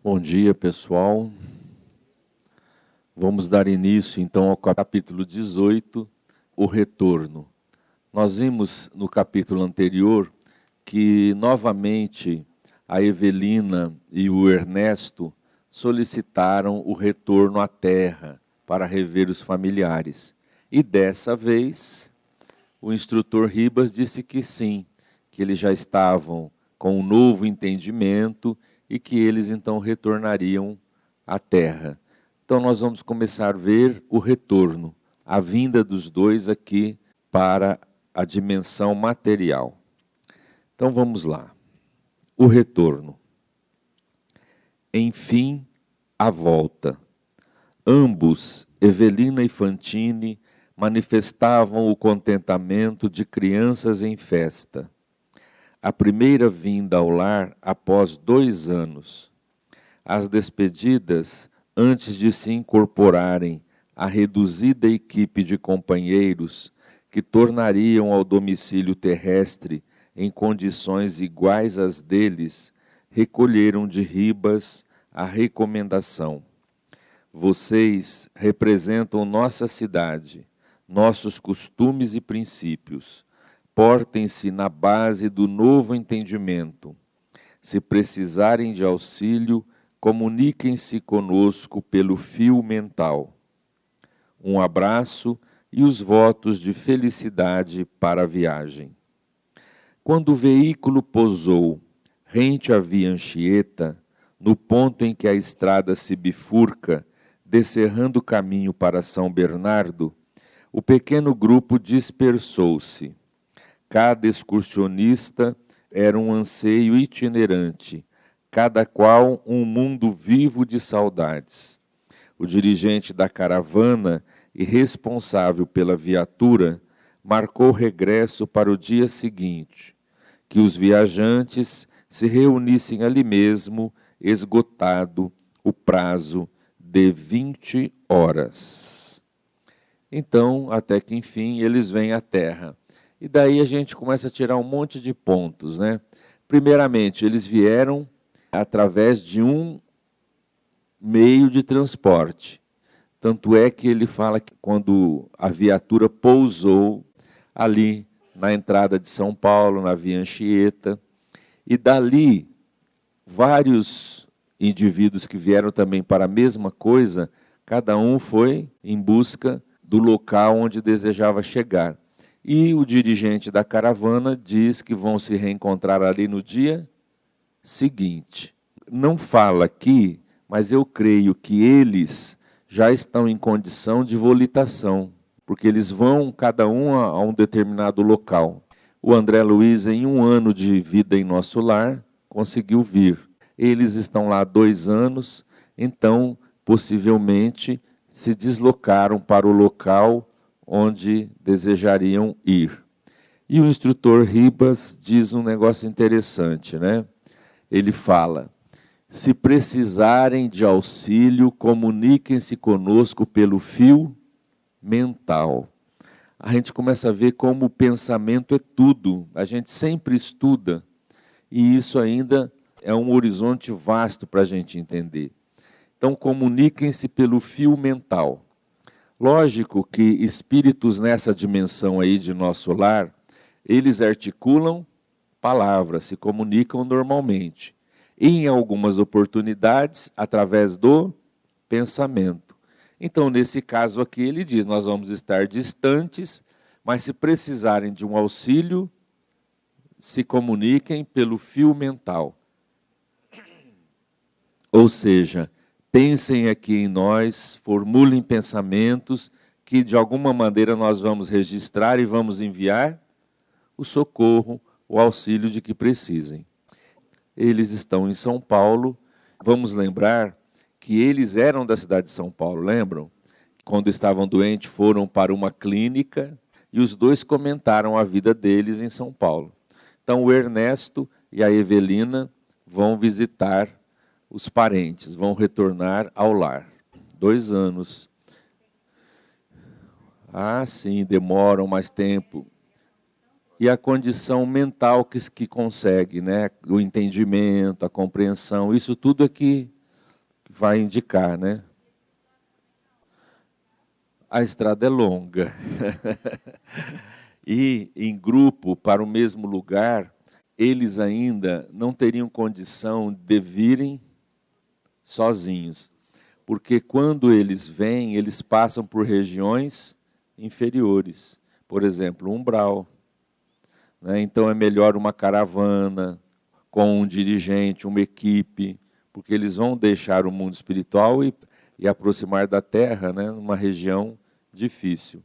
Bom dia, pessoal. Vamos dar início, então, ao capítulo 18, o retorno. Nós vimos no capítulo anterior que, novamente, a Evelina e o Ernesto solicitaram o retorno à terra para rever os familiares. E dessa vez, o instrutor Ribas disse que sim, que eles já estavam com um novo entendimento e que eles então retornariam à terra. Então nós vamos começar a ver o retorno, a vinda dos dois aqui para a dimensão material. Então vamos lá. O retorno. Enfim, a volta. Ambos, Evelina e Fantine, manifestavam o contentamento de crianças em festa. A primeira vinda ao lar após 2 anos. As despedidas, antes de se incorporarem à reduzida equipe de companheiros que tornariam ao domicílio terrestre em condições iguais às deles, recolheram de Ribas a recomendação. Vocês representam nossa cidade, nossos costumes e princípios. Portem-se na base do novo entendimento. Se precisarem de auxílio, comuniquem-se conosco pelo fio mental. Um abraço e os votos de felicidade para a viagem. Quando o veículo pousou rente à via Anchieta, no ponto em que a estrada se bifurca, descerrando o caminho para São Bernardo, o pequeno grupo dispersou-se. Cada excursionista era um anseio itinerante, cada qual um mundo vivo de saudades. O dirigente da caravana e responsável pela viatura marcou o regresso para o dia seguinte, que os viajantes se reunissem ali mesmo, esgotado o prazo de 20 horas. Então, até que enfim, eles vêm à Terra. E daí a gente começa a tirar um monte de pontos, né? Primeiramente, eles vieram através de um meio de transporte. Tanto é que ele fala que quando a viatura pousou ali na entrada de São Paulo, na Via Anchieta, e dali vários indivíduos que vieram também para a mesma coisa, cada um foi em busca do local onde desejava chegar. E o dirigente da caravana diz que vão se reencontrar ali no dia seguinte. Não fala aqui, mas eu creio que eles já estão em condição de volitação, porque eles vão cada um a um determinado local. O André Luiz, em 1 ano de vida em nosso lar, conseguiu vir. Eles estão lá há 2 anos, então possivelmente se deslocaram para o local onde desejariam ir. E o instrutor Ribas diz um negócio interessante, né? Ele fala: se precisarem de auxílio, comuniquem-se conosco pelo fio mental. A gente começa a ver como o pensamento é tudo. A gente sempre estuda, e isso ainda é um horizonte vasto para a gente entender. Então, comuniquem-se pelo fio mental. Lógico que espíritos nessa dimensão aí de nosso lar, eles articulam palavras, se comunicam normalmente. E em algumas oportunidades, através do pensamento. Então, nesse caso aqui, ele diz, nós vamos estar distantes, mas se precisarem de um auxílio, se comuniquem pelo fio mental. Ou seja, pensem aqui em nós, formulem pensamentos que de alguma maneira nós vamos registrar e vamos enviar o socorro, o auxílio de que precisem. Eles estão em São Paulo, vamos lembrar que eles eram da cidade de São Paulo, lembram? Quando estavam doentes foram para uma clínica e os dois comentaram a vida deles em São Paulo. Então o Ernesto e a Evelina vão visitar os parentes, vão retornar ao lar. 2 anos. Ah, sim, demoram mais tempo. E a condição mental que consegue, né? O entendimento, a compreensão, isso tudo é que vai indicar, né? A estrada é longa. E em grupo, para o mesmo lugar, eles ainda não teriam condição de virem sozinhos. Porque quando eles vêm, eles passam por regiões inferiores. Por exemplo, umbral. Né? Então é melhor uma caravana, com um dirigente, uma equipe, porque eles vão deixar o mundo espiritual e aproximar da Terra, né? Numa região difícil.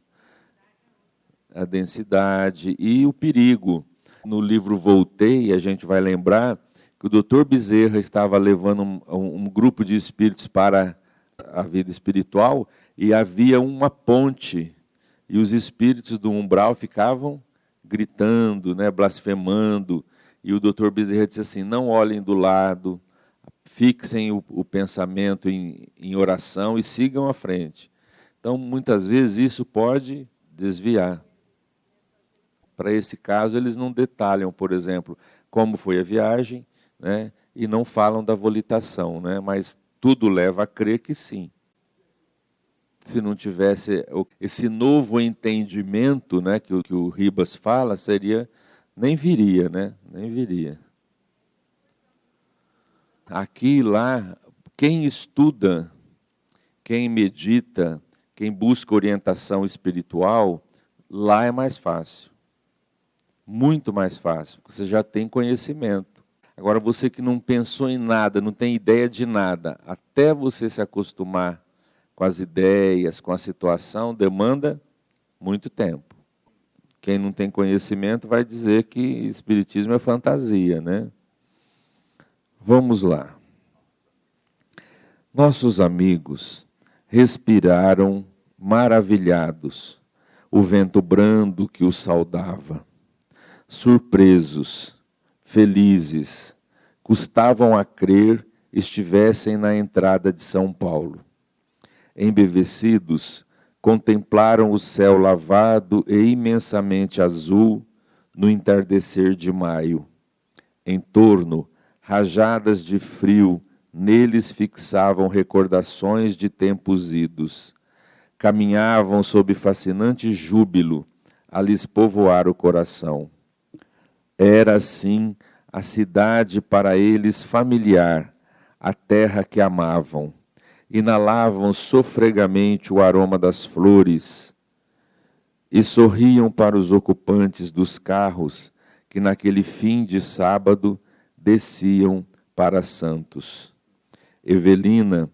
A densidade e o perigo. No livro Voltei, a gente vai lembrar que o Dr. Bezerra estava levando um grupo de espíritos para a vida espiritual e havia uma ponte e os espíritos do umbral ficavam gritando, né, blasfemando, e o Dr. Bezerra disse assim, não olhem do lado, fixem o pensamento em oração e sigam à frente. Então, muitas vezes, isso pode desviar. Para esse caso, eles não detalham, por exemplo, como foi a viagem, né, e não falam da volitação, né, mas tudo leva a crer que sim. Se não tivesse esse novo entendimento, né, que o Ribas fala, nem viria, né, nem viria. Aqui e lá, quem estuda, quem medita, quem busca orientação espiritual, lá é mais fácil. Muito mais fácil, porque você já tem conhecimento. Agora, você que não pensou em nada, não tem ideia de nada, até você se acostumar com as ideias, com a situação, demanda muito tempo. Quem não tem conhecimento vai dizer que espiritismo é fantasia, né? Vamos lá. Nossos amigos respiraram maravilhados o vento brando que os saudava. Surpresos, felizes, custavam a crer estivessem na entrada de São Paulo. Embevecidos, contemplaram o céu lavado e imensamente azul no entardecer de maio. Em torno, rajadas de frio, neles fixavam recordações de tempos idos. Caminhavam sob fascinante júbilo, a lhes povoar o coração. Era, assim, a cidade para eles familiar, a terra que amavam. Inalavam sofregamente o aroma das flores e sorriam para os ocupantes dos carros que naquele fim de sábado desciam para Santos. Evelina,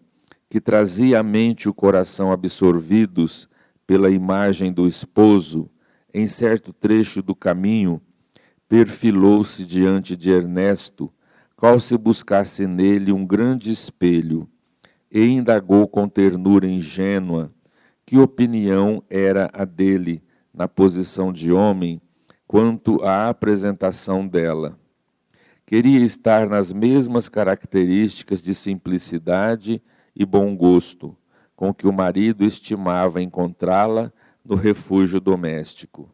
que trazia à mente o coração absorvidos pela imagem do esposo, em certo trecho do caminho, perfilou-se diante de Ernesto, qual se buscasse nele um grande espelho, e indagou com ternura ingênua que opinião era a dele, na posição de homem, quanto à apresentação dela. Queria estar nas mesmas características de simplicidade e bom gosto, com que o marido estimava encontrá-la no refúgio doméstico.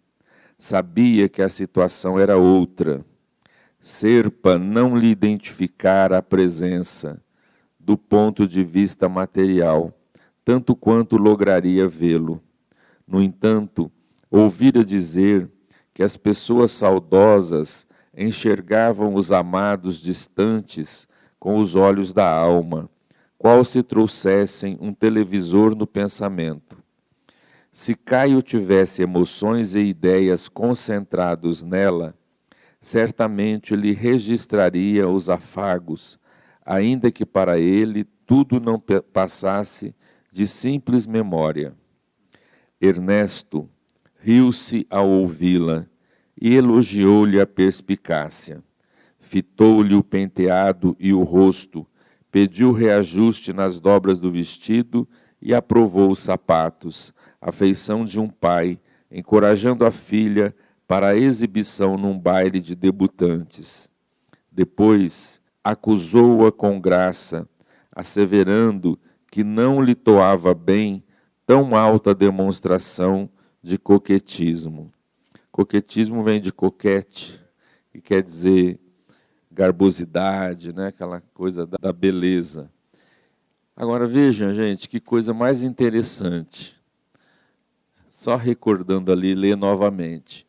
Sabia que a situação era outra. Serpa não lhe identificara a presença, do ponto de vista material, tanto quanto lograria vê-lo. No entanto, ouvira dizer que as pessoas saudosas enxergavam os amados distantes com os olhos da alma, qual se trouxessem um televisor no pensamento. Se Caio tivesse emoções e ideias concentrados nela, certamente lhe registraria os afagos, ainda que para ele tudo não passasse de simples memória. Ernesto riu-se ao ouvi-la e elogiou-lhe a perspicácia. Fitou-lhe o penteado e o rosto, pediu reajuste nas dobras do vestido e aprovou os sapatos, a feição de um pai, encorajando a filha para a exibição num baile de debutantes. Depois, acusou-a com graça, asseverando que não lhe toava bem tão alta demonstração de coquetismo. Coquetismo vem de coquete, que quer dizer garbosidade, né? Aquela coisa da beleza. Agora vejam, gente, que coisa mais interessante. Só recordando ali, ler novamente.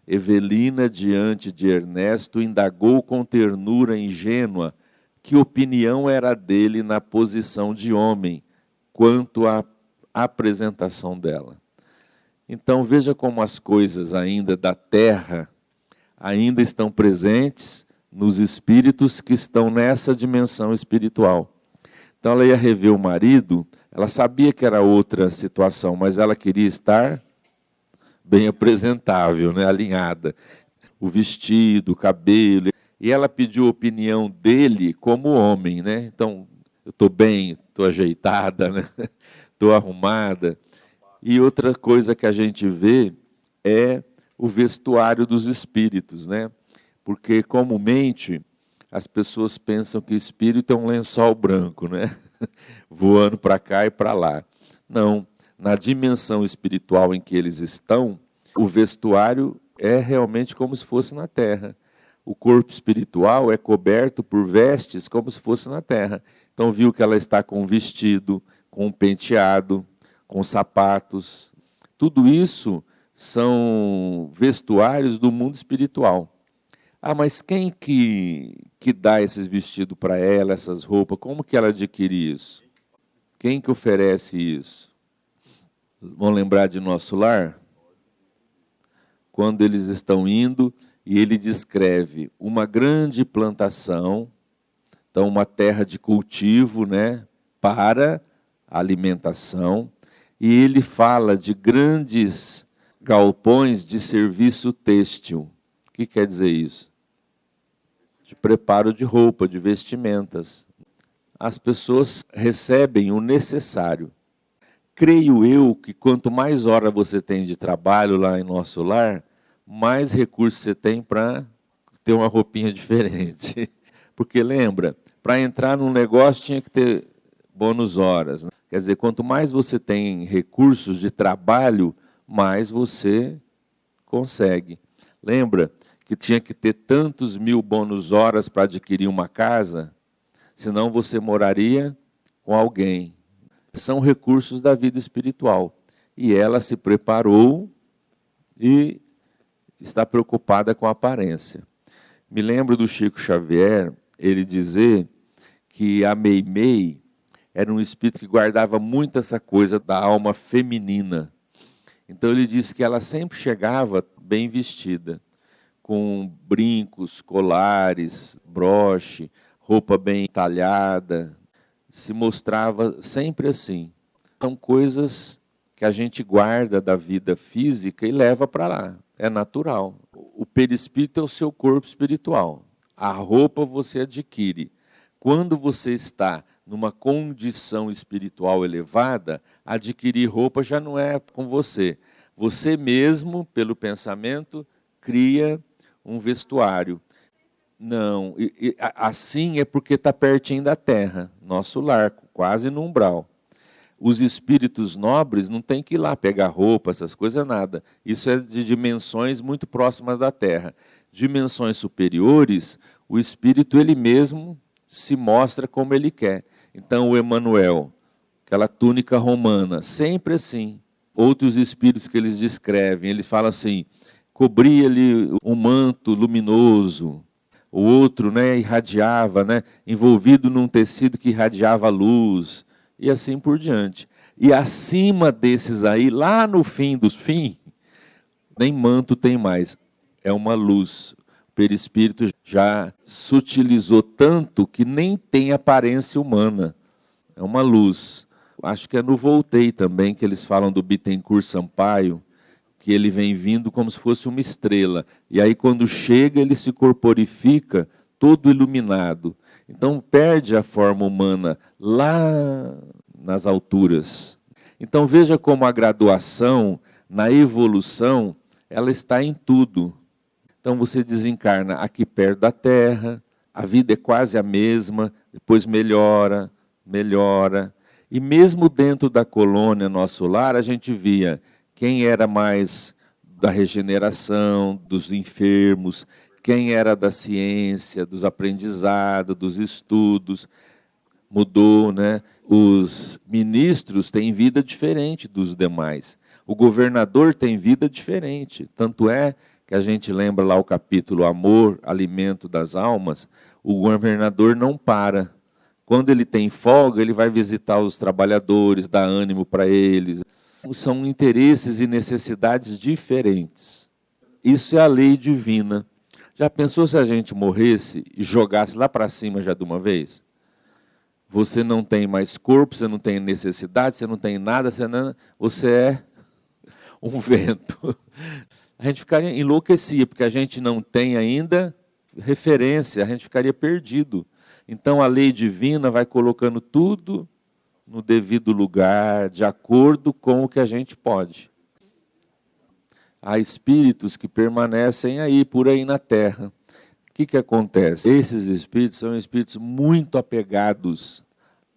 Evelina, diante de Ernesto, indagou com ternura ingênua que opinião era dele na posição de homem, quanto à apresentação dela. Então veja como as coisas ainda da terra ainda estão presentes nos espíritos que estão nessa dimensão espiritual. Então ela ia rever o marido, ela sabia que era outra situação, mas ela queria estar bem apresentável, né, alinhada. O vestido, o cabelo. E ela pediu a opinião dele como homem, né? Então, eu estou bem, estou ajeitada, né? Estou arrumada. E outra coisa que a gente vê é o vestuário dos espíritos, né? Porque comumente as pessoas pensam que o espírito é um lençol branco, né? Voando para cá e para lá. Não, na dimensão espiritual em que eles estão, o vestuário é realmente como se fosse na terra. O corpo espiritual é coberto por vestes como se fosse na terra. Então viu que ela está com um vestido, com um penteado, com sapatos. Tudo isso são vestuários do mundo espiritual. Ah, mas quem que dá esses vestidos para ela, essas roupas? Como que ela adquire isso? Quem que oferece isso? Vão lembrar de Nosso Lar? Quando eles estão indo, e ele descreve uma grande plantação, então uma terra de cultivo, né, para alimentação, e ele fala de grandes galpões de serviço têxtil. O que quer dizer isso? De preparo de roupa, de vestimentas. As pessoas recebem o necessário. Creio eu que quanto mais hora você tem de trabalho lá em Nosso Lar, mais recursos você tem para ter uma roupinha diferente. Porque lembra, para entrar num negócio tinha que ter bônus horas, né? Quer dizer, quanto mais você tem recursos de trabalho, mais você consegue. Lembra que tinha que ter tantos mil bônus horas para adquirir uma casa, senão você moraria com alguém. São recursos da vida espiritual. E ela se preparou e está preocupada com a aparência. Me lembro do Chico Xavier, ele dizer que a Meimei era um espírito que guardava muito essa coisa da alma feminina. Então ele disse que ela sempre chegava bem vestida, com brincos, colares, broche, roupa bem talhada, se mostrava sempre assim. São coisas que a gente guarda da vida física e leva para lá. É natural. O perispírito é o seu corpo espiritual. A roupa você adquire. Quando você está numa condição espiritual elevada, adquirir roupa já não é com você. Você mesmo, pelo pensamento, cria um vestuário. Não, assim é porque está pertinho da terra, Nosso Lar, quase no umbral. Os espíritos nobres não têm que ir lá pegar roupa, essas coisas, nada. Isso é de dimensões muito próximas da terra. Dimensões superiores, o espírito ele mesmo se mostra como ele quer. Então o Emmanuel, aquela túnica romana, sempre assim. Outros espíritos que eles descrevem, eles falam assim, cobria-lhe um manto luminoso. O outro, né, irradiava, né, envolvido num tecido que irradiava luz. E assim por diante. E acima desses aí, lá no fim dos fins, nem manto tem mais. É uma luz. O perispírito já sutilizou tanto que nem tem aparência humana. É uma luz. Acho que é no Voltei também que eles falam do Bittencourt Sampaio, que ele vem vindo como se fosse uma estrela. E aí quando chega ele se corporifica todo iluminado. Então perde a forma humana lá nas alturas. Então veja como a graduação, na evolução, ela está em tudo. Então você desencarna aqui perto da Terra, a vida é quase a mesma, depois melhora, melhora. E mesmo dentro da colônia Nosso Lar, a gente via quem era mais da regeneração, dos enfermos, quem era da ciência, dos aprendizados, dos estudos. mudou, né? Os ministros têm vida diferente dos demais. O governador tem vida diferente. Tanto é que a gente lembra lá o capítulo Amor, Alimento das Almas, o governador não para. Quando ele tem folga, ele vai visitar os trabalhadores, dar ânimo para eles. São interesses e necessidades diferentes. Isso é a lei divina. Já pensou se a gente morresse e jogasse lá para cima já de uma vez? Você não tem mais corpo, você não tem necessidade, você não tem nada, você é um vento. A gente ficaria enlouquecia, porque a gente não tem ainda referência, a gente ficaria perdido. Então a lei divina vai colocando tudo no devido lugar, de acordo com o que a gente pode. Há espíritos que permanecem aí, por aí na Terra. O que acontece? Esses espíritos são espíritos muito apegados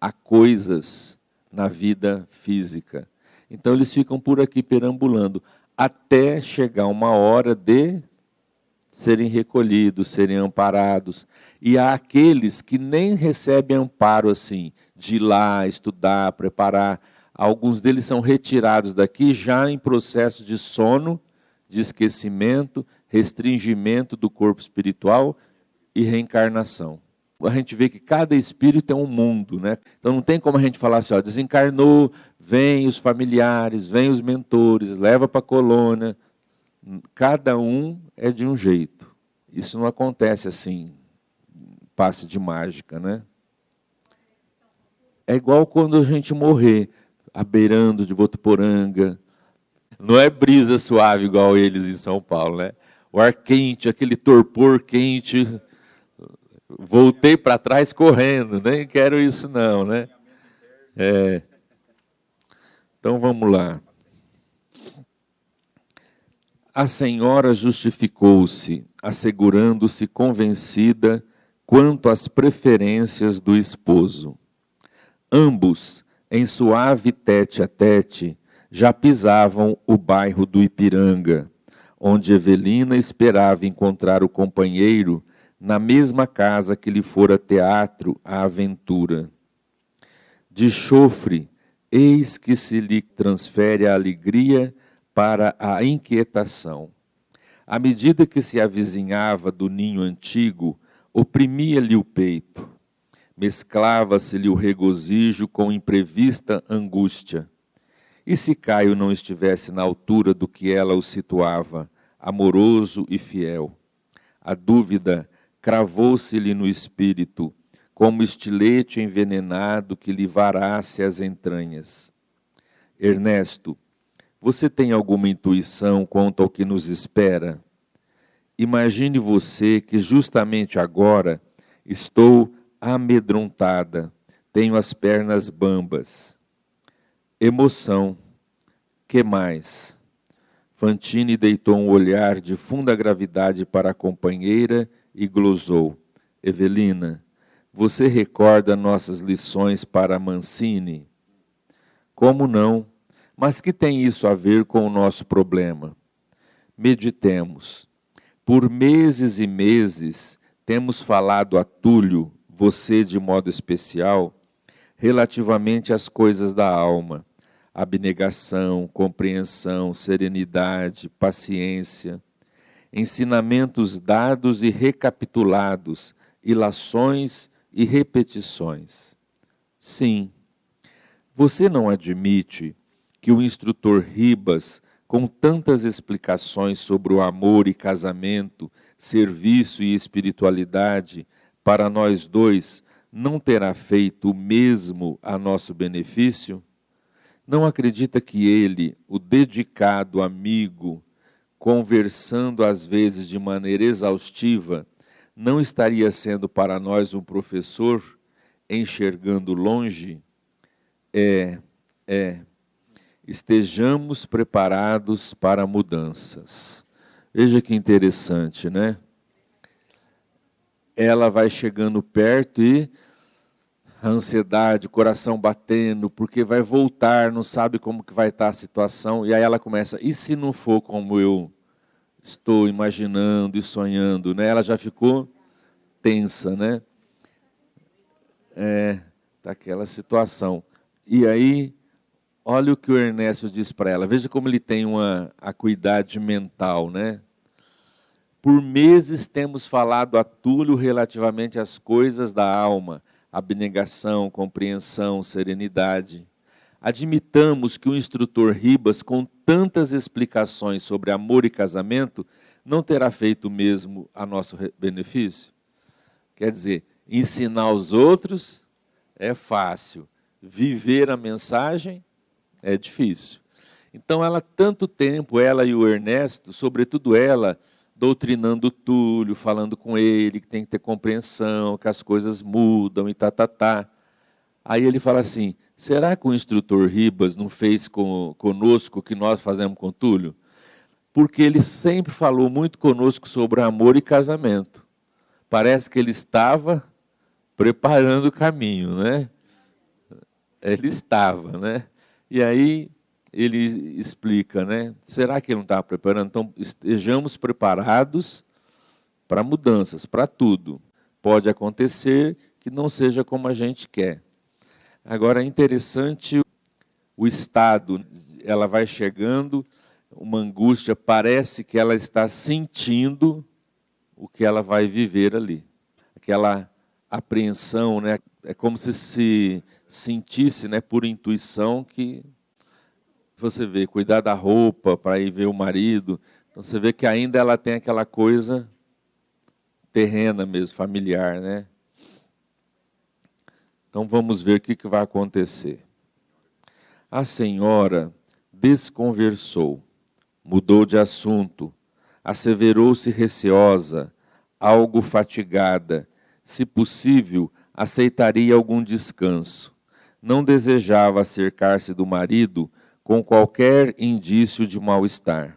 a coisas na vida física. Então eles ficam por aqui perambulando, até chegar uma hora de serem recolhidos, serem amparados. E há aqueles que nem recebem amparo assim, de ir lá, estudar, preparar. Alguns deles são retirados daqui já em processo de sono, de esquecimento, restringimento do corpo espiritual e reencarnação. A gente vê que cada espírito é um mundo, né? Então não tem como a gente falar assim, ó, desencarnou, vem os familiares, vem os mentores, leva para a colônia. Cada um é de um jeito. Isso não acontece assim, passe de mágica, né? É igual quando a gente morrer, à beirando de Votuporanga. Não é brisa suave igual eles em São Paulo, né? O ar quente, aquele torpor quente. Voltei para trás correndo, nem quero isso não, né? Então vamos lá. A senhora justificou-se, assegurando-se convencida quanto às preferências do esposo. Ambos, em suave tete-a-tete, já pisavam o bairro do Ipiranga, onde Evelina esperava encontrar o companheiro na mesma casa que lhe fora teatro a aventura. De chofre, eis que se lhe transfere a alegria para a inquietação. À medida que se avizinhava do ninho antigo, oprimia-lhe o peito. Mesclava-se-lhe o regozijo com imprevista angústia. E se Caio não estivesse na altura do que ela o situava, amoroso e fiel? A dúvida cravou-se-lhe no espírito, como estilete envenenado que lhe varasse as entranhas. Ernesto, você tem alguma intuição quanto ao que nos espera? Imagine você que justamente agora estou amedrontada, tenho as pernas bambas. Emoção. Que mais? Fantine deitou um olhar de funda gravidade para a companheira e glosou. Evelina, você recorda nossas lições para Mancini? Como não? Mas que tem isso a ver com o nosso problema? Meditemos. Por meses e meses temos falado a Túlio, você de modo especial, relativamente às coisas da alma. Abnegação, compreensão, serenidade, paciência, ensinamentos dados e recapitulados, ilações e repetições. Sim, você não admite que o instrutor Ribas, com tantas explicações sobre o amor e casamento, serviço e espiritualidade, para nós dois, não terá feito o mesmo a nosso benefício? Não acredita que ele, o dedicado amigo, conversando às vezes de maneira exaustiva, não estaria sendo para nós um professor, enxergando longe? Estejamos preparados para mudanças. Veja que interessante, né? Ela vai chegando perto e a ansiedade, o coração batendo, porque vai voltar, não sabe como que vai estar a situação, e aí ela começa, e se não for como eu estou imaginando e sonhando, né? Ela já ficou tensa, né? daquela situação. E aí, olha o que o Ernesto diz para ela. Veja como ele tem uma acuidade mental, né? Por meses temos falado a Túlio relativamente às coisas da alma, abnegação, compreensão, serenidade. Admitamos que o instrutor Ribas, com tantas explicações sobre amor e casamento, não terá feito o mesmo a nosso benefício? Quer dizer, ensinar os outros é fácil, viver a mensagem é difícil. Então, ela, tanto tempo, ela e o Ernesto, sobretudo ela, doutrinando o Túlio, falando com ele, que tem que ter compreensão, que as coisas mudam e tá. Aí ele fala assim, será que o instrutor Ribas não fez conosco o que nós fazemos com o Túlio? Porque ele sempre falou muito conosco sobre amor e casamento. Parece que ele estava preparando o caminho, né? Ele estava, né? E aí ele explica, né? Será que ele não estava preparando? Então, estejamos preparados para mudanças, para tudo. Pode acontecer que não seja como a gente quer. Agora, é interessante o estado, ela vai chegando, uma angústia, parece que ela está sentindo o que ela vai viver ali. Aquela apreensão, né? É como se sentisse, né, por intuição que você vê, cuidar da roupa para ir ver o marido. Então você vê que ainda ela tem aquela coisa terrena mesmo, familiar, né? Então vamos ver o que vai acontecer. A senhora desconversou, mudou de assunto, asseverou-se receosa, algo fatigada, se possível, aceitaria algum descanso. Não desejava acercar-se do marido com qualquer indício de mal-estar.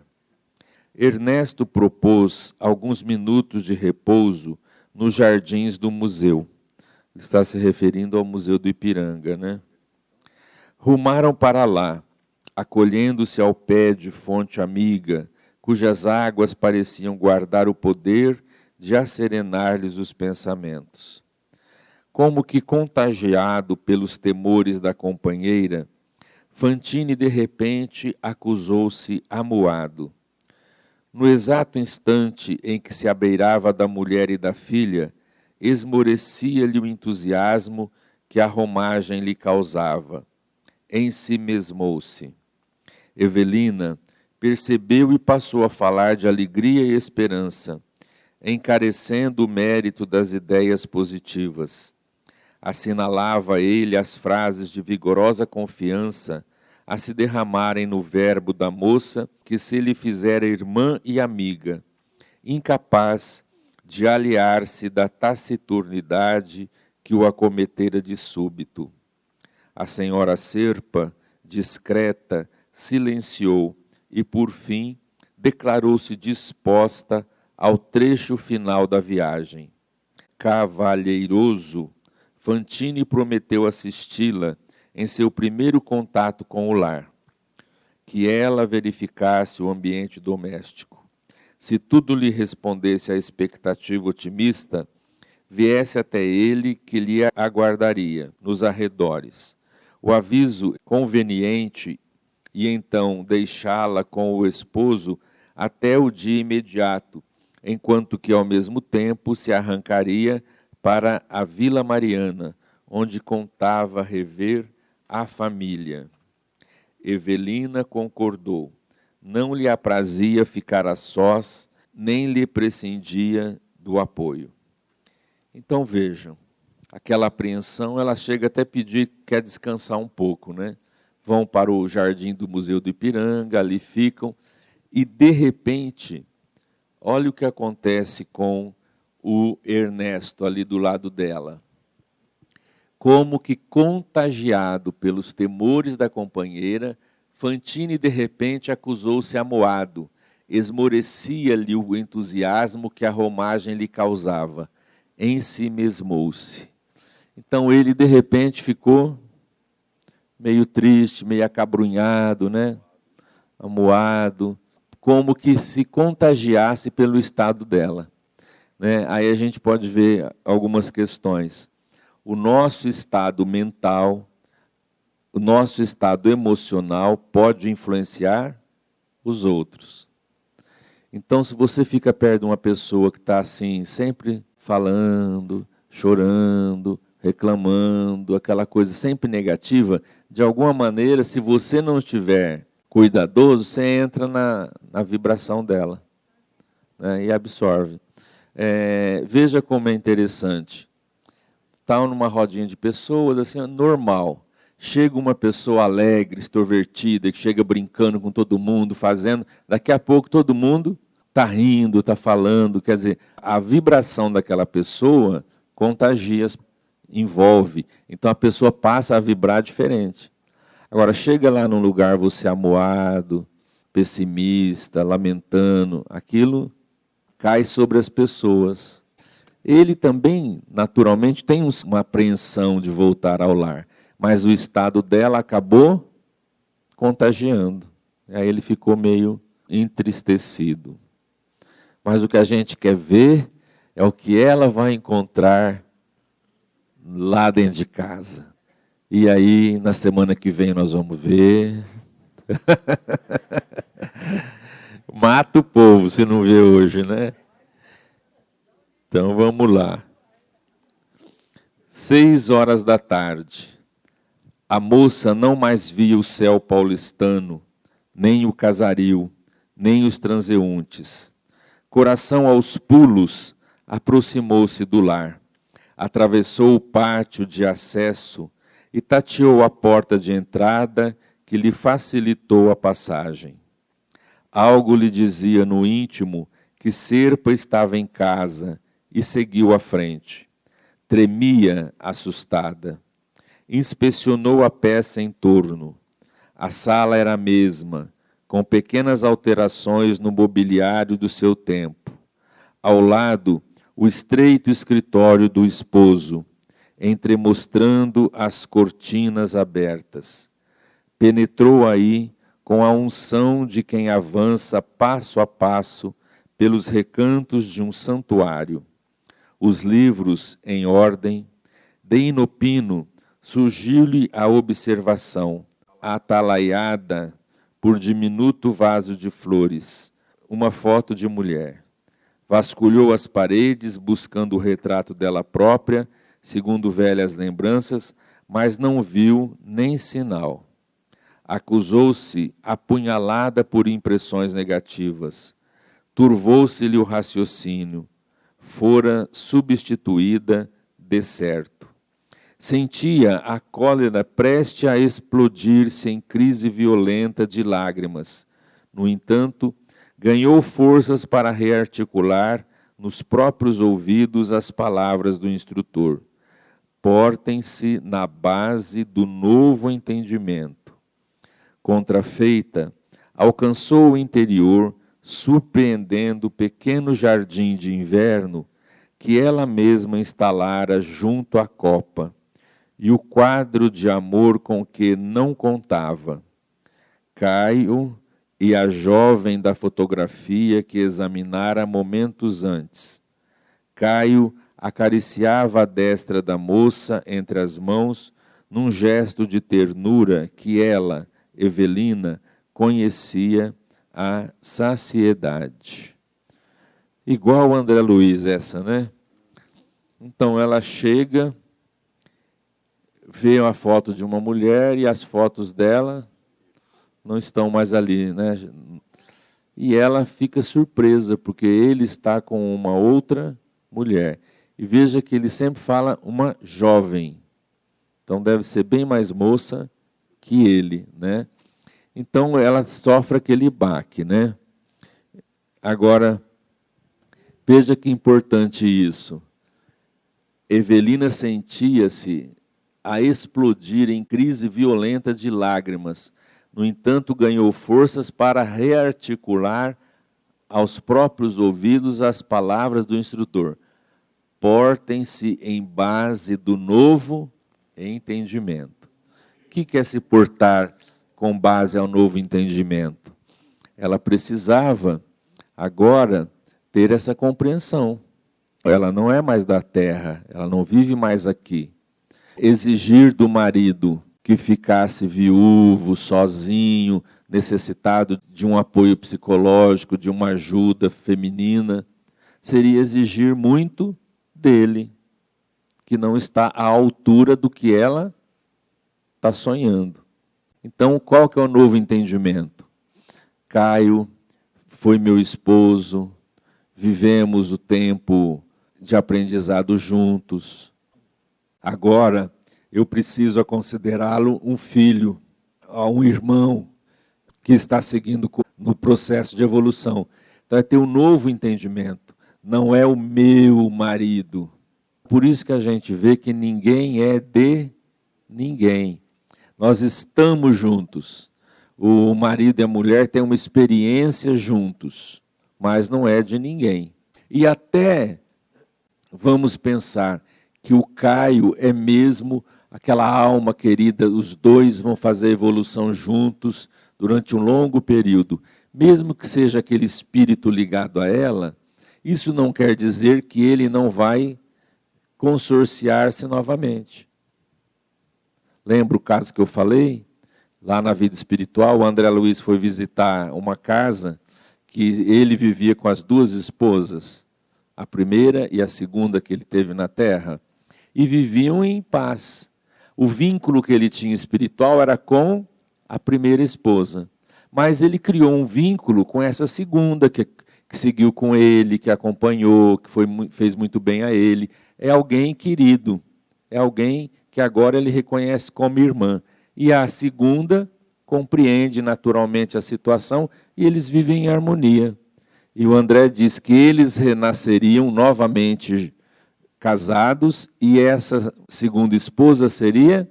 Ernesto propôs alguns minutos de repouso nos jardins do museu. Ele está se referindo ao Museu do Ipiranga, né? Rumaram para lá, acolhendo-se ao pé de fonte amiga, cujas águas pareciam guardar o poder de asserenar-lhes os pensamentos. Como que contagiado pelos temores da companheira, Fantine de repente acusou-se amuado. No exato instante em que se abeirava da mulher e da filha, esmorecia-lhe o entusiasmo que a romagem lhe causava. Ensimesmou-se. Evelina percebeu e passou a falar de alegria e esperança, encarecendo o mérito das ideias positivas. Assinalava ele as frases de vigorosa confiança a se derramarem no verbo da moça que se lhe fizera irmã e amiga, incapaz de aliar-se da taciturnidade que o acometera de súbito. A senhora Serpa, discreta, silenciou e, por fim, declarou-se disposta ao trecho final da viagem. Cavalheiroso, Fantine prometeu assisti-la em seu primeiro contato com o lar, que ela verificasse o ambiente doméstico. Se tudo lhe respondesse à expectativa otimista, viesse até ele que lhe aguardaria nos arredores. O aviso conveniente e então deixá-la com o esposo até o dia imediato, enquanto que ao mesmo tempo se arrancaria para a Vila Mariana, onde contava rever a família. Evelina concordou. Não lhe aprazia ficar a sós, nem lhe prescindia do apoio. Então vejam, aquela apreensão, ela chega até a pedir que quer descansar um pouco, né? Vão para o jardim do Museu do Ipiranga, ali ficam, e de repente, olha o que acontece com o Ernesto ali do lado dela. Como que contagiado pelos temores da companheira, Fantine de repente acusou-se amuado, esmorecia-lhe o entusiasmo que a romagem lhe causava, ensimesmou-se. Então ele de repente ficou meio triste, meio acabrunhado, né? Amuado, como que se contagiasse pelo estado dela. Né? Aí a gente pode ver algumas questões. o nosso estado mental, o nosso estado emocional pode influenciar os outros. Então, se você fica perto de uma pessoa que está assim, sempre falando, chorando, reclamando, aquela coisa sempre negativa, de alguma maneira, se você não estiver cuidadoso, você entra na vibração dela, né, e absorve. Veja como é interessante. Está numa rodinha de pessoas, assim, normal. Chega uma pessoa alegre, extrovertida, que chega brincando com todo mundo, fazendo, daqui a pouco todo mundo está rindo, está falando, quer dizer, a vibração daquela pessoa contagia, envolve. Então a pessoa passa a vibrar diferente. Agora, chega lá num lugar você amuado, pessimista, lamentando, aquilo cai sobre as pessoas. Ele também, naturalmente, tem uma apreensão de voltar ao lar, mas o estado dela acabou contagiando. Aí ele ficou meio entristecido. Mas o que a gente quer ver é o que ela vai encontrar lá dentro de casa. E aí, na semana que vem, nós vamos ver. Mata o povo se não vê hoje, né? Então, vamos lá. 6 horas da tarde. A moça não mais via o céu paulistano, nem o casaril, nem os transeuntes. Coração aos pulos, aproximou-se do lar. Atravessou o pátio de acesso e tateou a porta de entrada que lhe facilitou a passagem. Algo lhe dizia no íntimo que Serpa estava em casa e seguiu à frente. Tremia, assustada. Inspecionou a peça em torno. A sala era a mesma, com pequenas alterações no mobiliário do seu tempo. Ao lado, o estreito escritório do esposo, entremostrando as cortinas abertas. Penetrou aí com a unção de quem avança passo a passo pelos recantos de um santuário. Os livros em ordem, de inopino surgiu-lhe a observação, atalaiada por diminuto vaso de flores, uma foto de mulher. Vasculhou as paredes, buscando o retrato dela própria, segundo velhas lembranças, mas não viu nem sinal. Acusou-se apunhalada por impressões negativas. Turvou-se-lhe o raciocínio. Fora substituída de certo. Sentia a cólera prestes a explodir-se em crise violenta de lágrimas. No entanto, ganhou forças para rearticular nos próprios ouvidos as palavras do instrutor. Portem-se na base do novo entendimento. Contrafeita, alcançou o interior, surpreendendo o pequeno jardim de inverno que ela mesma instalara junto à copa, e o quadro de amor com que não contava. Caio e a jovem da fotografia que examinara momentos antes. Caio acariciava a destra da moça entre as mãos, num gesto de ternura que ela, Evelina, conhecia à saciedade. Igual André Luiz essa, né? Então ela chega, vê uma foto de uma mulher e as fotos dela não estão mais ali, né? E ela fica surpresa, porque ele está com uma outra mulher. E veja que ele sempre fala uma jovem. Então deve ser bem mais moça que ele, né? Então ela sofre aquele baque, né? Agora, veja que importante isso. Evelina sentia-se a explodir em crise violenta de lágrimas. No entanto, ganhou forças para rearticular aos próprios ouvidos as palavras do instrutor. Portem-se em base do novo entendimento. O que é se portar com base ao novo entendimento? Ela precisava, agora, ter essa compreensão. Ela não é mais da terra, ela não vive mais aqui. exigir do marido que ficasse viúvo, sozinho, necessitado de um apoio psicológico, de uma ajuda feminina, seria exigir muito dele, que não está à altura do que ela está sonhando. Então, qual que é o novo entendimento? Caio foi meu esposo, vivemos o tempo de aprendizado juntos. Agora, eu preciso considerá-lo um filho, um irmão que está seguindo no processo de evolução. Então, é ter um novo entendimento. Não é o meu marido. Por isso que a gente vê que ninguém é de ninguém. Nós estamos juntos. O marido e a mulher têm uma experiência juntos, mas não é de ninguém. E até vamos pensar que o Caio é mesmo aquela alma querida, os dois vão fazer a evolução juntos durante um longo período. Mesmo que seja aquele espírito ligado a ela, isso não quer dizer que ele não vai consorciar-se novamente. Lembra o caso que eu falei? Lá na vida espiritual, o André Luiz foi visitar uma casa que ele vivia com as duas esposas, a primeira e a segunda que ele teve na Terra, e viviam em paz. O vínculo que ele tinha espiritual era com a primeira esposa, mas ele criou um vínculo com essa segunda, que seguiu com ele, que acompanhou, que fez muito bem a ele. É alguém querido, é alguém que agora ele reconhece como irmã. E a segunda compreende naturalmente a situação e eles vivem em harmonia. E o André diz que eles renasceriam novamente casados e essa segunda esposa seria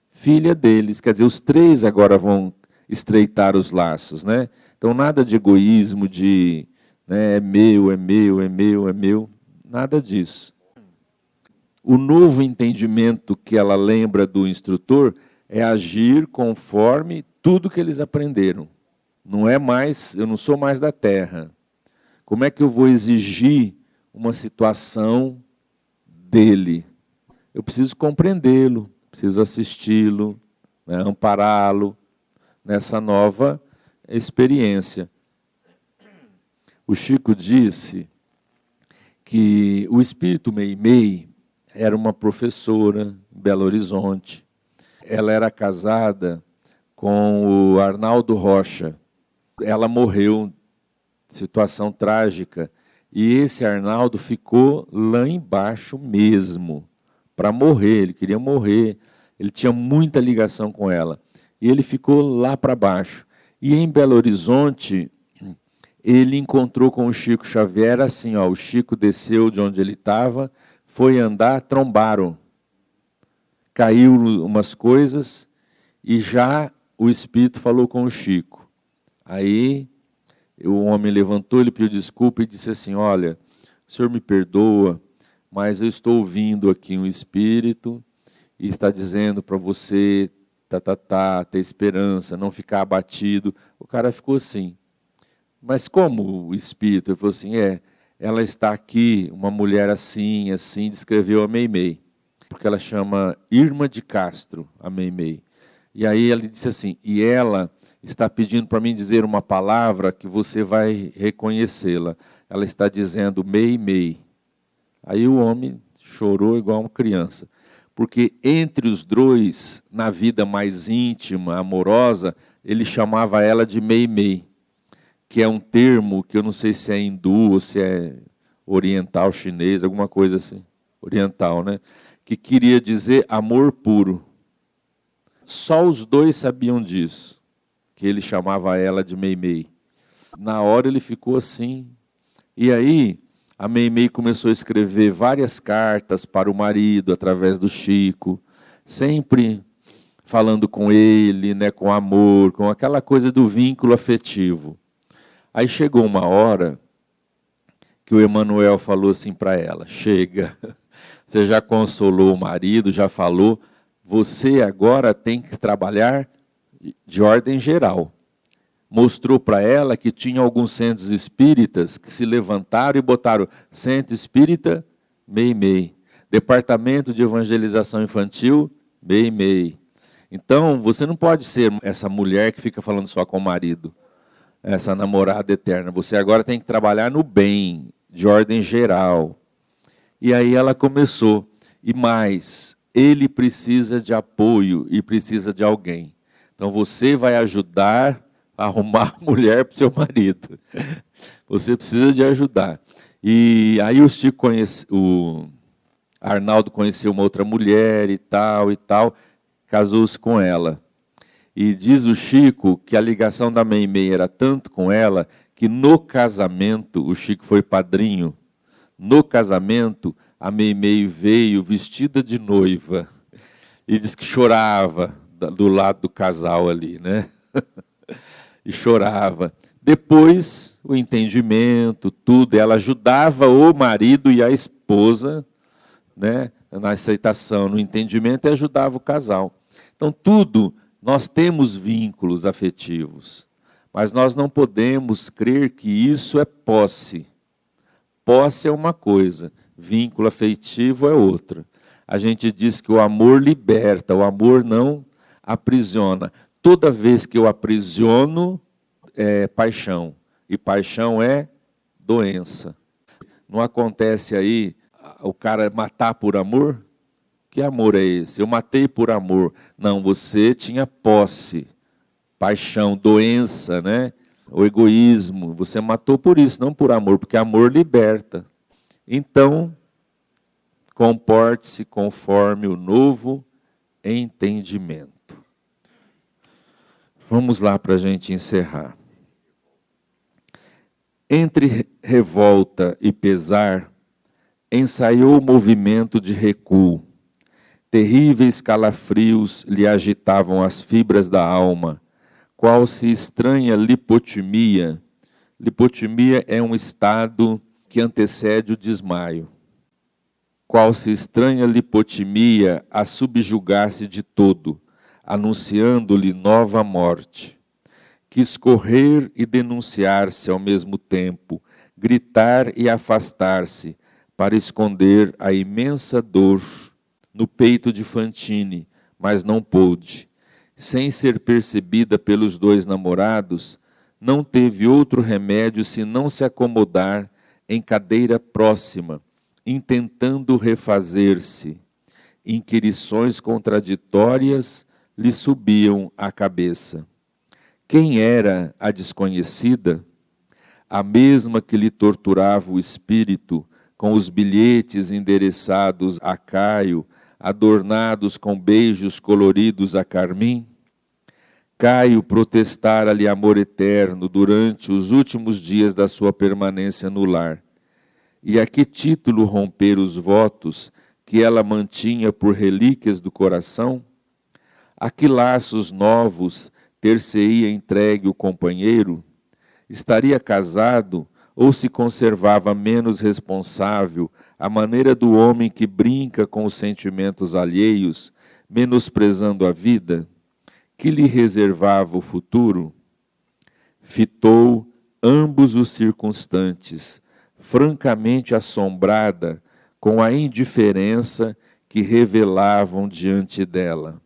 filha deles. Quer dizer, os três agora vão estreitar os laços, né? Então, nada de egoísmo, de é meu, é meu, é meu, é meu, nada disso. O novo entendimento que ela lembra do instrutor é agir conforme tudo que eles aprenderam. Não é mais, eu não sou mais da Terra. Como é que eu vou exigir uma situação dele? Eu preciso compreendê-lo, preciso assisti-lo, né, ampará-lo nessa nova experiência. O Chico disse que o espírito Meimei era uma professora em Belo Horizonte. Ela era casada com o Arnaldo Rocha. Ela morreu, situação trágica, e esse Arnaldo ficou lá embaixo mesmo, para morrer, ele queria morrer, ele tinha muita ligação com ela, e ele ficou lá para baixo. E em Belo Horizonte, ele encontrou com o Chico Xavier assim, o Chico desceu de onde ele estava, foi andar, trombaram. Caiu umas coisas e já o espírito falou com o Chico. Aí o homem levantou, ele pediu desculpa e disse assim, olha, o senhor me perdoa, mas eu estou ouvindo aqui um espírito e está dizendo para você, ter esperança, não ficar abatido. O cara ficou assim. Mas como o espírito? Ele falou assim, ela está aqui, uma mulher assim, assim, descreveu a Meimei, porque ela chama Irma de Castro, a Meimei. E aí ele disse assim, e ela está pedindo para mim dizer uma palavra que você vai reconhecê-la. Ela está dizendo Meimei. Aí o homem chorou igual uma criança, porque entre os dois, na vida mais íntima, amorosa, ele chamava ela de Meimei, que é um termo que eu não sei se é hindu ou se é oriental, chinês, alguma coisa assim, oriental, né? Que queria dizer amor puro. Só os dois sabiam disso, que ele chamava ela de Meimei. Na hora ele ficou assim. E aí a Meimei começou a escrever várias cartas para o marido, através do Chico, sempre falando com ele, né, com amor, com aquela coisa do vínculo afetivo. Aí chegou uma hora que o Emmanuel falou assim para ela, chega, você já consolou o marido, já falou, você agora tem que trabalhar de ordem geral. Mostrou para ela que tinha alguns centros espíritas que se levantaram e botaram centro espírita Meimei. Departamento de Evangelização Infantil, MEI. Então, você não pode ser essa mulher que fica falando só com o marido, essa namorada eterna. Você agora tem que trabalhar no bem, de ordem geral. E aí ela começou. E mais, ele precisa de apoio e precisa de alguém. Então, você vai ajudar a arrumar a mulher para o seu marido. Você precisa de ajudar. E aí o Arnaldo conheceu uma outra mulher e tal, casou-se com ela. E diz o Chico que a ligação da Meimei era tanto com ela, que no casamento, o Chico foi padrinho, no casamento, a Meimei veio vestida de noiva, e diz que chorava do lado do casal ali, né? E chorava. Depois, o entendimento, tudo, ela ajudava o marido e a esposa, né, na aceitação, no entendimento, e ajudava o casal. Então, tudo, nós temos vínculos afetivos, mas nós não podemos crer que isso é posse. Posse é uma coisa, vínculo afetivo é outra. A gente diz que o amor liberta, o amor não aprisiona. Toda vez que eu aprisiono, é paixão, e paixão é doença. Não acontece aí o cara matar por amor? Que amor é esse? Eu matei por amor. Não, você tinha posse, paixão, doença, né? O egoísmo. Você matou por isso, não por amor, porque amor liberta. Então, comporte-se conforme o novo entendimento. Vamos lá para a gente encerrar. Entre revolta e pesar, ensaiou o movimento de recuo. Terríveis calafrios lhe agitavam as fibras da alma, qual se estranha lipotimia. Lipotimia é um estado que antecede o desmaio. Qual se estranha lipotimia a subjugar-se de todo, anunciando-lhe nova morte. Quis correr e denunciar-se ao mesmo tempo, gritar e afastar-se, para esconder a imensa dor no peito de Fantine, mas não pôde. Sem ser percebida pelos dois namorados, não teve outro remédio senão se acomodar em cadeira próxima, intentando refazer-se. Inquirições contraditórias lhe subiam à cabeça. Quem era a desconhecida? A mesma que lhe torturava o espírito com os bilhetes endereçados a Caio, adornados com beijos coloridos a carmim? Caio protestara-lhe amor eterno durante os últimos dias da sua permanência no lar. E a que título romper os votos que ela mantinha por relíquias do coração? A que laços novos ter-se-ia entregue o companheiro? Estaria casado ou se conservava menos responsável à maneira do homem que brinca com os sentimentos alheios, menosprezando a vida? Que lhe reservava o futuro? Fitou ambos os circunstantes, francamente assombrada com a indiferença que revelavam diante dela.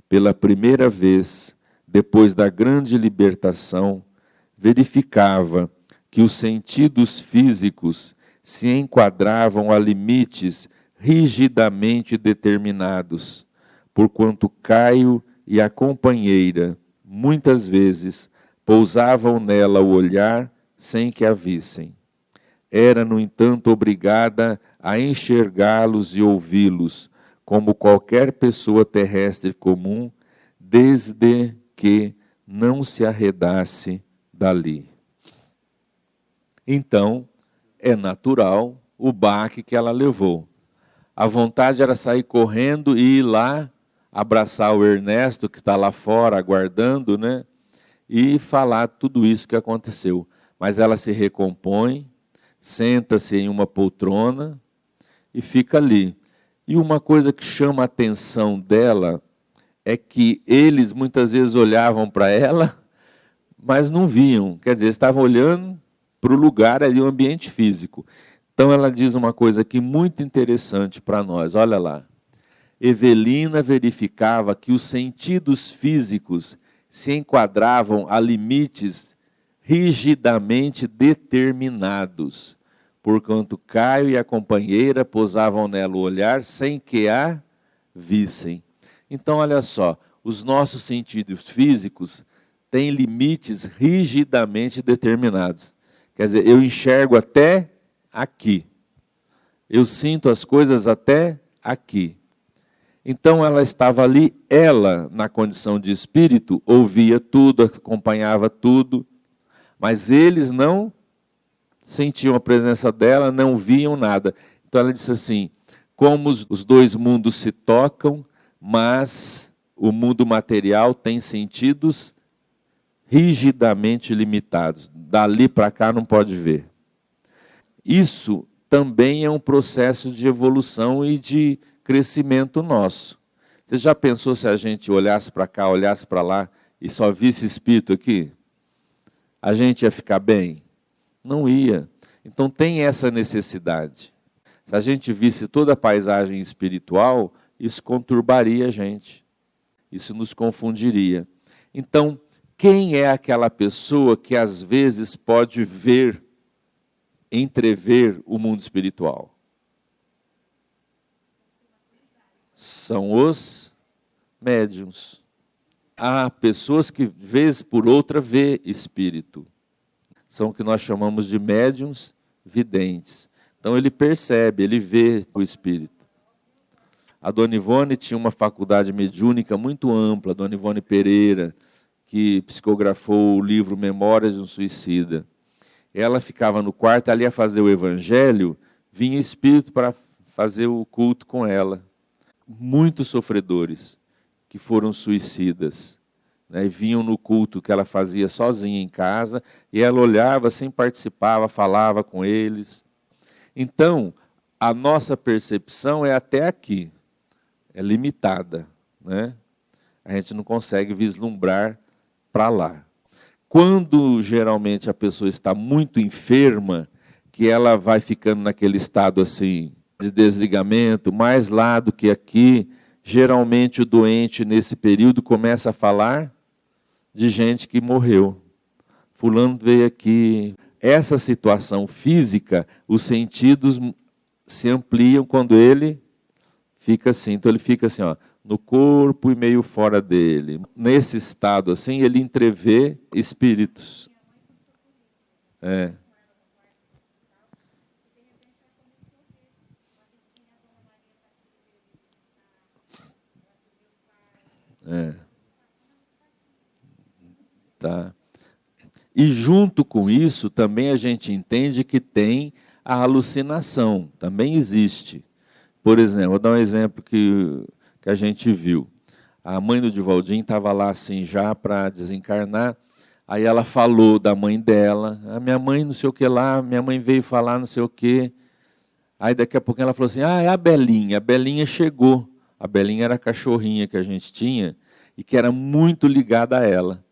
Pela primeira vez, depois da grande libertação, verificava que os sentidos físicos se enquadravam a limites rigidamente determinados, porquanto Caio e a companheira, muitas vezes, pousavam nela o olhar sem que a vissem. Era, no entanto, obrigada a enxergá-los e ouvi-los, como qualquer pessoa terrestre comum, desde que não se arredasse dali. Então, é natural o baque que ela levou. A vontade era sair correndo e ir lá abraçar o Ernesto, que está lá fora aguardando, né? E falar tudo isso que aconteceu. Mas ela se recompõe, senta-se em uma poltrona e fica ali. E uma coisa que chama a atenção dela é que eles muitas vezes olhavam para ela, mas não viam. Quer dizer, estavam olhando para o lugar ali, o ambiente físico. Então ela diz uma coisa aqui muito interessante para nós, olha lá. Evelina verificava que os sentidos físicos se enquadravam a limites rigidamente determinados, porquanto Caio e a companheira posavam nela o olhar sem que a vissem. Então, olha só, os nossos sentidos físicos têm limites rigidamente determinados. Quer dizer, eu enxergo até aqui. Eu sinto as coisas até aqui. Então ela estava ali, ela, na condição de espírito, ouvia tudo, acompanhava tudo, mas eles não sentiam a presença dela, não viam nada. Então ela disse assim, como os dois mundos se tocam, mas o mundo material tem sentidos rigidamente limitados. Dali para cá não pode ver. Isso também é um processo de evolução e de crescimento nosso. Você já pensou se a gente olhasse para cá, olhasse para lá e só visse espírito aqui? A gente ia ficar bem? Não ia. Então tem essa necessidade. Se a gente visse toda a paisagem espiritual, isso conturbaria a gente. Isso nos confundiria. Então, quem é aquela pessoa que às vezes pode ver, entrever o mundo espiritual? São os médiuns. Há pessoas que, vez por outra, vê espírito. São o que nós chamamos de médiuns videntes. Então ele percebe, ele vê o espírito. A Dona Ivone tinha uma faculdade mediúnica muito ampla, a Dona Ivone Pereira, que psicografou o livro Memórias de um Suicida. Ela ficava no quarto, ela ia fazer o evangelho, vinha espírito para fazer o culto com ela. Muitos sofredores que foram suicidas, né, e vinham no culto que ela fazia sozinha em casa, e ela olhava assim, participava, falava com eles. Então, a nossa percepção é até aqui, é limitada, né? A gente não consegue vislumbrar para lá. Quando geralmente a pessoa está muito enferma, que ela vai ficando naquele estado assim, de desligamento, mais lá do que aqui, geralmente o doente nesse período começa a falar de gente que morreu. Fulano veio aqui. Essa situação física, os sentidos se ampliam quando ele fica assim. Então ele fica assim, ó, no corpo e meio fora dele. Nesse estado assim, ele entrevê espíritos. É. Tá. E junto com isso, também a gente entende que tem a alucinação, também existe. Por exemplo, vou dar um exemplo que a gente viu. A mãe do Divaldim estava lá assim já para desencarnar, aí ela falou da mãe dela, a minha mãe não sei o que lá, minha mãe veio falar não sei o que. Aí daqui a pouco ela falou assim, é a Belinha chegou. A Belinha era a cachorrinha que a gente tinha e que era muito ligada a ela.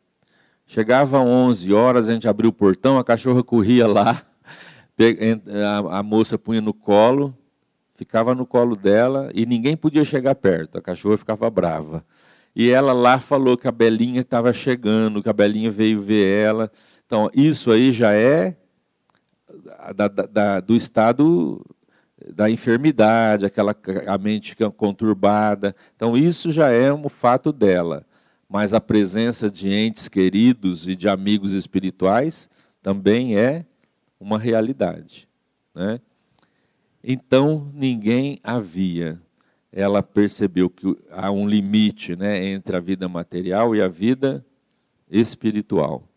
Chegava 11 horas, a gente abria o portão, a cachorra corria lá, a moça punha no colo, ficava no colo dela e ninguém podia chegar perto, a cachorra ficava brava. E ela lá falou que a Belinha estava chegando, que a Belinha veio ver ela. Então, isso aí já é do estado da enfermidade, a mente conturbada. Então, isso já é um fato dela. Mas a presença de entes queridos e de amigos espirituais também é uma realidade, né? Então, ninguém havia. Ela percebeu que há um limite, né, entre a vida material e a vida espiritual.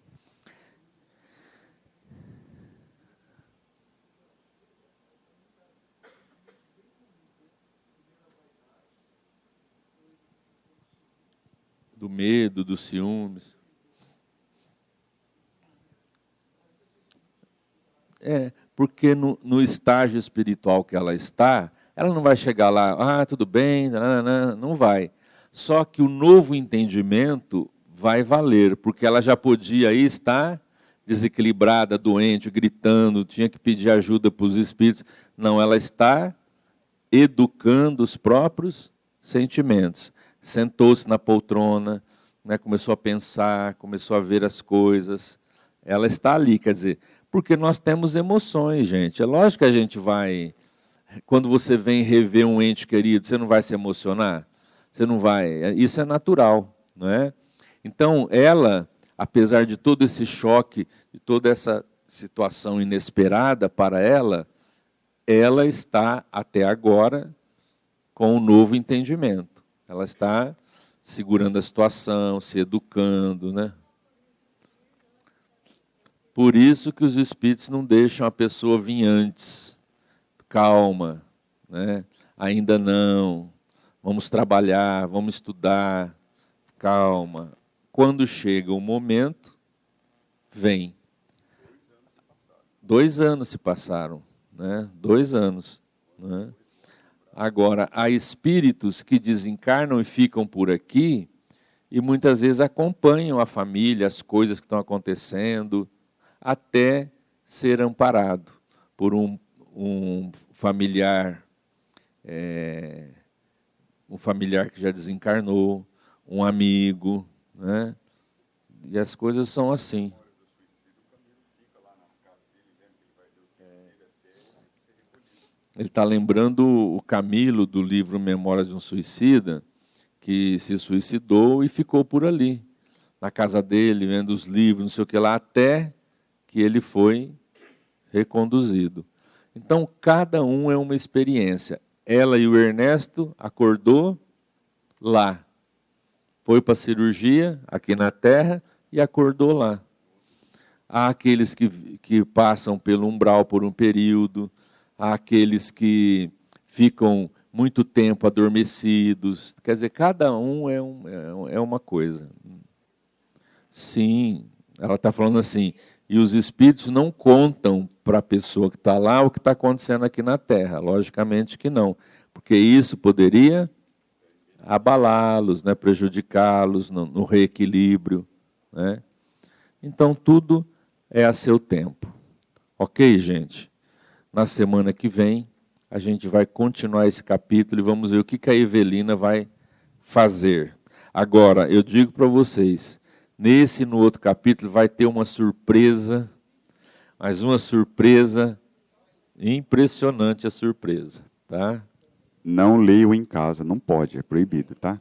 Do medo, dos ciúmes. Porque no estágio espiritual que ela está, ela não vai chegar lá, tudo bem, não vai. Só que o novo entendimento vai valer, porque ela já podia aí estar desequilibrada, doente, gritando, tinha que pedir ajuda para os espíritos. Não, ela está educando os próprios sentimentos. Sentou-se na poltrona, né, começou a pensar, começou a ver as coisas. Ela está ali, quer dizer, porque nós temos emoções, gente. É lógico que a gente vai... Quando você vem rever um ente querido, você não vai se emocionar? Você não vai... Isso é natural, não é? Então, ela, apesar de todo esse choque, de toda essa situação inesperada para ela, ela está, até agora, com um novo entendimento. Ela está segurando a situação, se educando, né? Por isso que os espíritos não deixam a pessoa vir antes. Calma, né? Ainda não. Vamos trabalhar, vamos estudar. Calma. Quando chega o momento, vem. 2 anos se passaram, né? 2 anos, né? Agora, há espíritos que desencarnam e ficam por aqui e muitas vezes acompanham a família, as coisas que estão acontecendo, até ser amparado por um familiar, um familiar que já desencarnou, um amigo, né? E as coisas são assim. Ele está lembrando o Camilo do livro Memórias de um Suicida, que se suicidou e ficou por ali, na casa dele, vendo os livros, não sei o que lá, até que ele foi reconduzido. Então, cada um é uma experiência. Ela e o Ernesto acordou lá, foi para a cirurgia, aqui na Terra, e acordou lá. Há aqueles que passam pelo umbral por um período, há aqueles que ficam muito tempo adormecidos. Quer dizer, cada um é uma coisa. Sim, ela está falando assim, e os espíritos não contam para a pessoa que está lá o que está acontecendo aqui na Terra. Logicamente que não, porque isso poderia abalá-los, né, prejudicá-los no reequilíbrio, né? Então, tudo é a seu tempo. Ok, gente? Na semana que vem, a gente vai continuar esse capítulo e vamos ver o que a Evelina vai fazer. Agora, eu digo para vocês, nesse e no outro capítulo vai ter uma surpresa, mas uma surpresa impressionante a surpresa, tá? Não leiam em casa, não pode, é proibido, tá?